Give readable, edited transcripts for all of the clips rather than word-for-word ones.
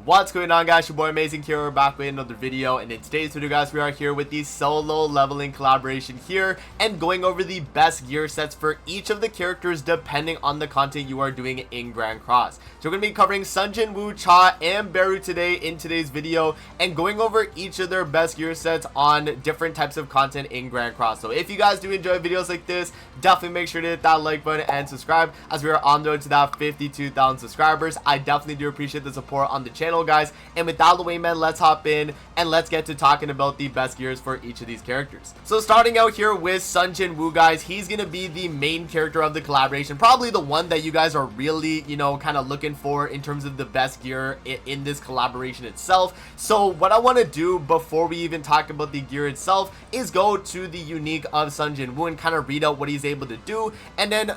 What's going on, guys? Your boy Amazing here. We're back with another video, and in today's video, guys, we are here with the solo leveling collaboration here and going over the best gear sets for each of the characters depending on the content you are doing in Grand Cross. So we're going to be covering Sunjin Wu, Cha, and Beru today in today's video and going over each of their best gear sets on different types of content in Grand Cross. So if you guys do enjoy videos like this, definitely make sure to hit that like button and subscribe as we are on the road to that 52,000 subscribers. I definitely do appreciate the support on the channel, guys. And without the way, man, let's hop in and let's get to talking about the best gears for each of these characters. So starting out here with Sunjin Wu, guys, he's gonna be the main character of the collaboration, probably the one that you guys are really, kind of looking for in terms of the best gear in this collaboration itself. So what I want to do before we even talk about the gear itself is go to the unique of Sunjin Wu and kind of read out what he's able to do, and then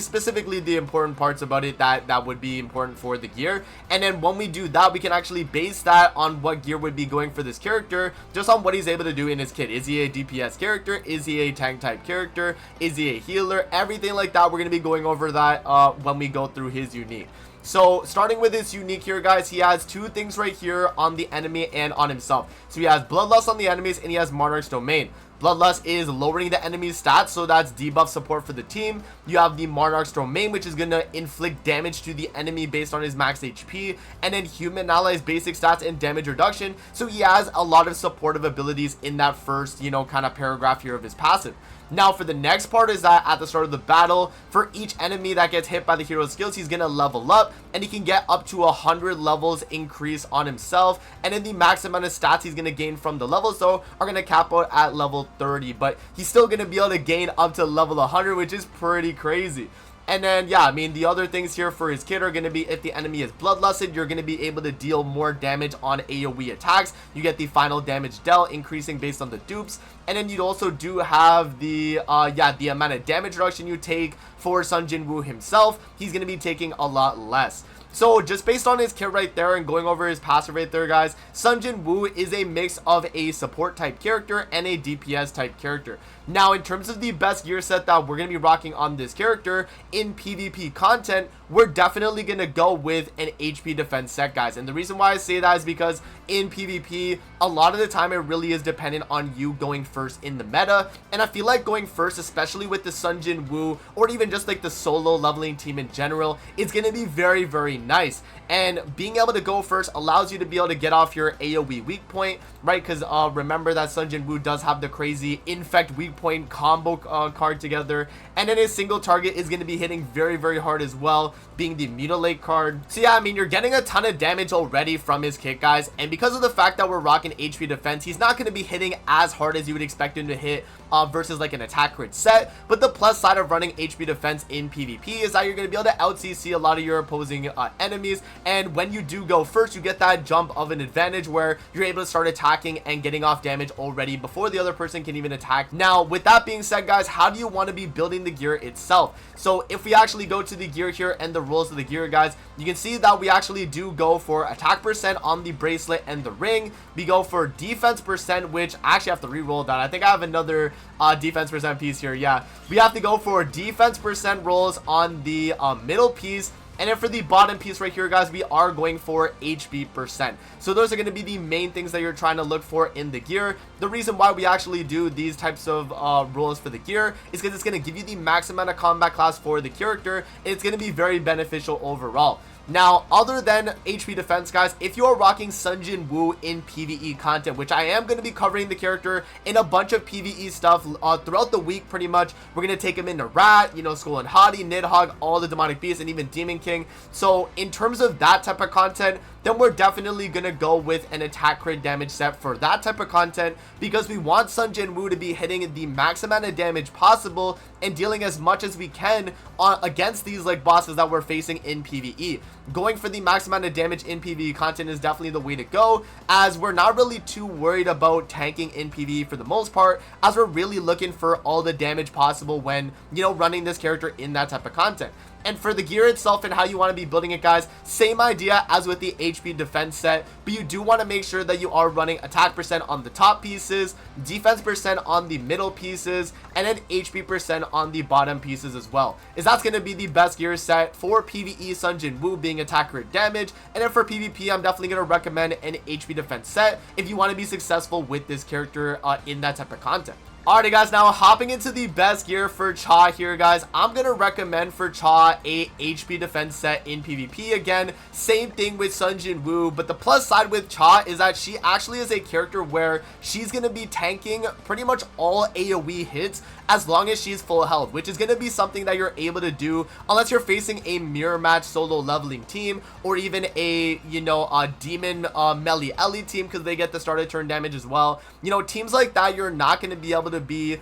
specifically the important parts about it that would be important for the gear. And then when we do that, we can actually base that on what gear would be going for this character, just on what he's able to do in his kit. Is he a DPS character? Is he a tank type character? Is he a healer? Everything like that, we're going to be going over that when we go through his unique. So starting with his unique here, guys, he has two things right here on the enemy and on himself. So he has Bloodlust on the enemies and he has Monarch's Domain. Bloodlust is lowering the enemy's stats, so that's debuff support for the team. You have the Monarch's Domain, which is going to inflict damage to the enemy based on his max HP, and then Human Allies basic stats and damage reduction. So he has a lot of supportive abilities in that first, kind of paragraph here of his passive. Now for the next part is that at the start of the battle, for each enemy that gets hit by the hero's skills, he's going to level up, and he can get up to 100 levels increase on himself, and then the max amount of stats he's going to gain from the levels though are going to cap out at level 30, but he's still going to be able to gain up to level 100, which is pretty crazy. And then, yeah, I mean, the other things here for his kit are going to be if the enemy is bloodlusted, you're going to be able to deal more damage on AoE attacks. You get the final damage dealt increasing based on the dupes. And then you'd also do have the amount of damage reduction you take for Sunjin Wu himself. He's going to be taking a lot less. So just based on his kit right there and going over his passive right there, guys, Sunjin Wu is a mix of a support type character and a DPS type character. Now, in terms of the best gear set that we're going to be rocking on this character in PvP content, we're definitely going to go with an HP defense set, guys. And the reason why I say that is because in PvP, a lot of the time it really is dependent on you going first in the meta. And I feel like going first, especially with the Sunjin Wu or even just like the solo leveling team in general, it's going to be very, very nice. And being able to go first allows you to be able to get off your AoE weak point, right? Because remember that Sunjin Wu does have the crazy infect weak point combo card together, and then his single target is going to be hitting very, very hard as well, being the mutilate card. So yeah, I mean, you're getting a ton of damage already from his kit, guys, and because of the fact that we're rocking HP defense, he's not going to be hitting as hard as you would expect him to hit versus like an attack crit set. But the plus side of running HP defense in PvP is that you're going to be able to out CC a lot of your opposing enemies, and when you do go first, you get that jump of an advantage where you're able to start attacking and getting off damage already before the other person can even attack. Now with that being said, guys, how do you want to be building the gear itself? So if we actually go to the gear here and the rules of the gear, guys, you can see that we actually do go for attack percent on the bracelet and the ring. We go for defense percent, which I actually have to re-roll that. I think I have another defense percent piece here. Yeah, we have to go for defense percent rolls on the middle piece. And then for the bottom piece right here, guys, we are going for HP percent. So those are going to be the main things that you're trying to look for in the gear. The reason why we actually do these types of rules for the gear is because it's going to give you the max amount of combat class for the character, and it's going to be very beneficial overall. Now, other than HP defense, guys, if you're rocking Sunjin Wu in PvE content, which I am going to be covering the character in a bunch of PvE stuff throughout the week, pretty much, we're going to take him into Rat, Skull and Hottie, Nidhogg, all the Demonic Beasts, and even Demon King. So in terms of that type of content, then we're definitely going to go with an attack crit damage set for that type of content, because we want Sunjin Wu to be hitting the max amount of damage possible and dealing as much as we can against these like bosses that we're facing in PvE. Going for the max amount of damage in PvE content is definitely the way to go, as we're not really too worried about tanking in PvE for the most part, as we're really looking for all the damage possible when, running this character in that type of content. And for the gear itself and how you want to be building it, guys, same idea as with the HP defense set, but you do want to make sure that you are running attack percent on the top pieces, defense percent on the middle pieces, and then HP percent on the bottom pieces as well. Is that's going to be the best gear set for PvE Sunjin Wu, being being attack crit damage. And then for PvP, I'm definitely going to recommend an HP defense set if you want to be successful with this character in that type of content. Alrighty guys, now hopping into the best gear for Cha here guys, I'm going to recommend for Cha a HP defense set in PvP. Again, same thing with Sunjin Wu, but the plus side with Cha is that she actually is a character where she's going to be tanking pretty much all AoE hits as long as she's full health, which is going to be something that you're able to do unless you're facing a mirror match solo leveling team or even a, a demon melee Ellie team because they get the start of turn damage as well. Teams like that, you're not going to be able to be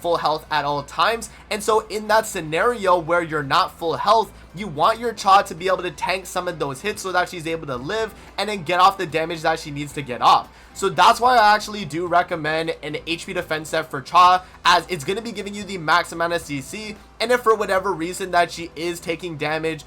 full health at all times. And so in that scenario where you're not full health, you want your Cha to be able to tank some of those hits so that she's able to live and then get off the damage that she needs to get off. So that's why I actually do recommend an HP defense set for Cha, as it's going to be giving you the max amount of CC. And if for whatever reason that she is taking damage,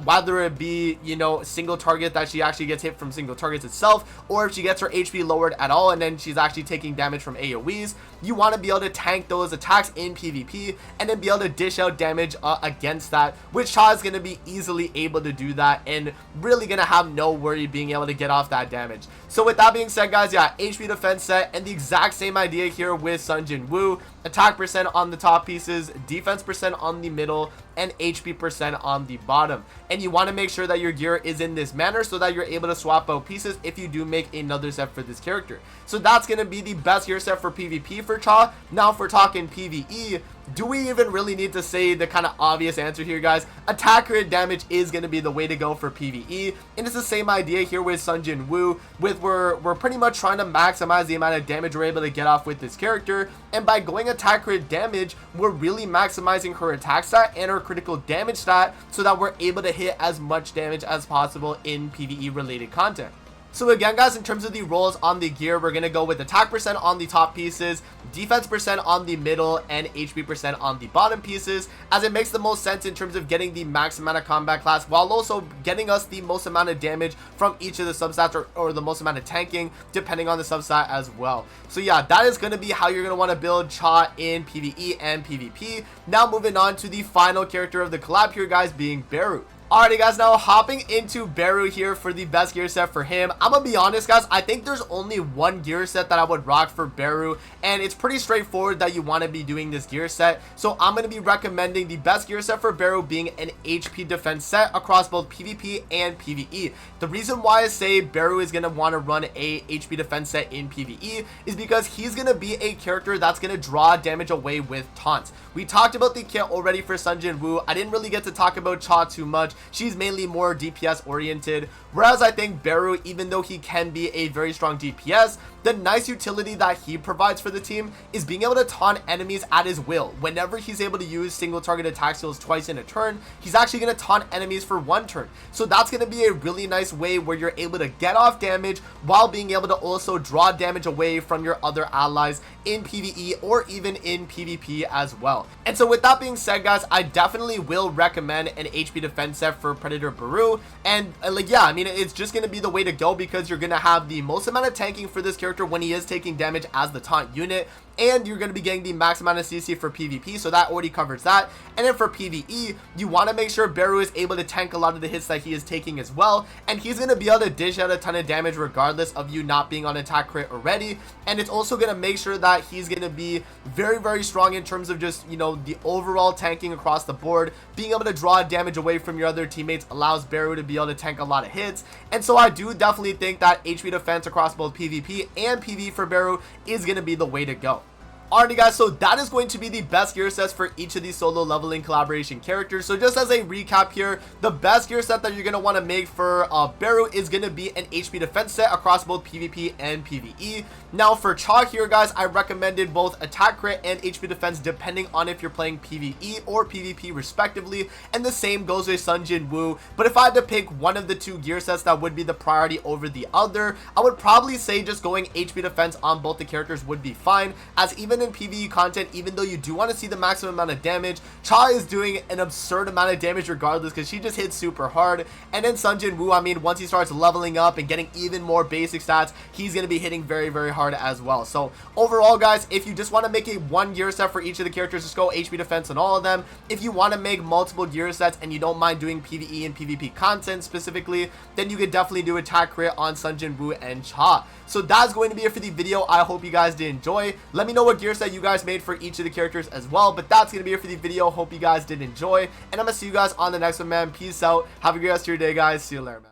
whether it be, single target that she actually gets hit from single targets itself, or if she gets her HP lowered at all and then she's actually taking damage from AoEs, you want to be able to tank those attacks in PvP and then be able to dish out damage against that, which Cha is going to be easily able to do that and really going to have no worry being able to get off that damage. So with that being said guys, yeah, HP defense set, and the exact same idea here with Sunjin Wu. Attack percent on the top pieces, defense percent on the middle, and HP percent on the bottom. And you want to make sure that your gear is in this manner so that you're able to swap out pieces if you do make another set for this character. So that's going to be the best gear set for PvP for Cha. Now if we're talking PvE, do we even really need to say the kind of obvious answer here guys? Attack crit damage is going to be the way to go for PvE, and it's the same idea here with Sunjin Wu, with we're pretty much trying to maximize the amount of damage we're able to get off with this character, and by going attack crit damage, we're really maximizing her attack stat and her critical damage stat so that we're able to hit as much damage as possible in PvE related content. So again guys, in terms of the rolls on the gear, we're going to go with attack percent on the top pieces, defense percent on the middle, and HP percent on the bottom pieces, as it makes the most sense in terms of getting the max amount of combat class while also getting us the most amount of damage from each of the substats, or the most amount of tanking depending on the substat as well. So yeah, that is going to be how you're going to want to build Cha in PvE and PvP. Now moving on to the final character of the collab here guys, being Beru. Alrighty guys, now hopping into Beru here for the best gear set for him. I'm gonna be honest guys, I think there's only one gear set that I would rock for Beru, and it's pretty straightforward that you want to be doing this gear set. So I'm gonna be recommending the best gear set for Beru being an HP defense set across both PvP and PvE. The reason why I say Beru is gonna want to run a HP defense set in PvE is because he's gonna be a character that's gonna draw damage away with taunts. We talked about the kit already for Sunjin Wu. I didn't really get to talk about Cha too much. She's mainly more DPS oriented, whereas I think Beru, even though he can be a very strong DPS, the nice utility that he provides for the team is being able to taunt enemies at his will. Whenever he's able to use single target attack skills twice in a turn, he's actually going to taunt enemies for one turn. So that's going to be a really nice way where you're able to get off damage while being able to also draw damage away from your other allies in PvE or even in PvP as well. And so with that being said guys, I definitely will recommend an HP defense set for Predator Beru. And yeah, I mean, it's just going to be the way to go because you're going to have the most amount of tanking for this character when he is taking damage as the taunt unit, and you're going to be getting the max amount of CC for PvP, so that already covers that. And then for PvE, you want to make sure Beru is able to tank a lot of the hits that he is taking as well, and he's going to be able to dish out a ton of damage regardless of you not being on attack crit already. And it's also going to make sure that he's going to be very, very strong in terms of just, the overall tanking across the board. Being able to draw damage away from your other teammates allows Beru to be able to tank a lot of hits. And so I do definitely think that HP defense across both PvP and PvE for Beru is going to be the way to go. Alrighty guys, so that is going to be the best gear sets for each of these solo leveling collaboration characters. So just as a recap here, the best gear set that you're going to want to make for Beru is going to be an HP defense set across both PvP and PvE. Now for Cha here guys, I recommended both attack crit and HP defense depending on if you're playing PvE or PvP respectively, and the same goes with Sunjin Wu. But if I had to pick one of the two gear sets that would be the priority over the other, I would probably say just going HP defense on both the characters would be fine, as even in PvE content, even though you do want to see the maximum amount of damage, Cha is doing an absurd amount of damage regardless because she just hits super hard. And then Sunjin Wu, I mean, once he starts leveling up and getting even more basic stats, he's going to be hitting very, very hard as well. So overall, guys, if you just want to make a one gear set for each of the characters, just go HP defense on all of them. If you want to make multiple gear sets and you don't mind doing PvE and PvP content specifically, then you could definitely do attack crit on Sunjin Wu and Cha. So that's going to be it for the video. I hope you guys did enjoy. Let me know what gear set you guys made for each of the characters as well. But that's going to be it for the video. Hope you guys did enjoy. And I'm going to see you guys on the next one, man. Peace out. Have a great rest of your day, guys. See you later, man.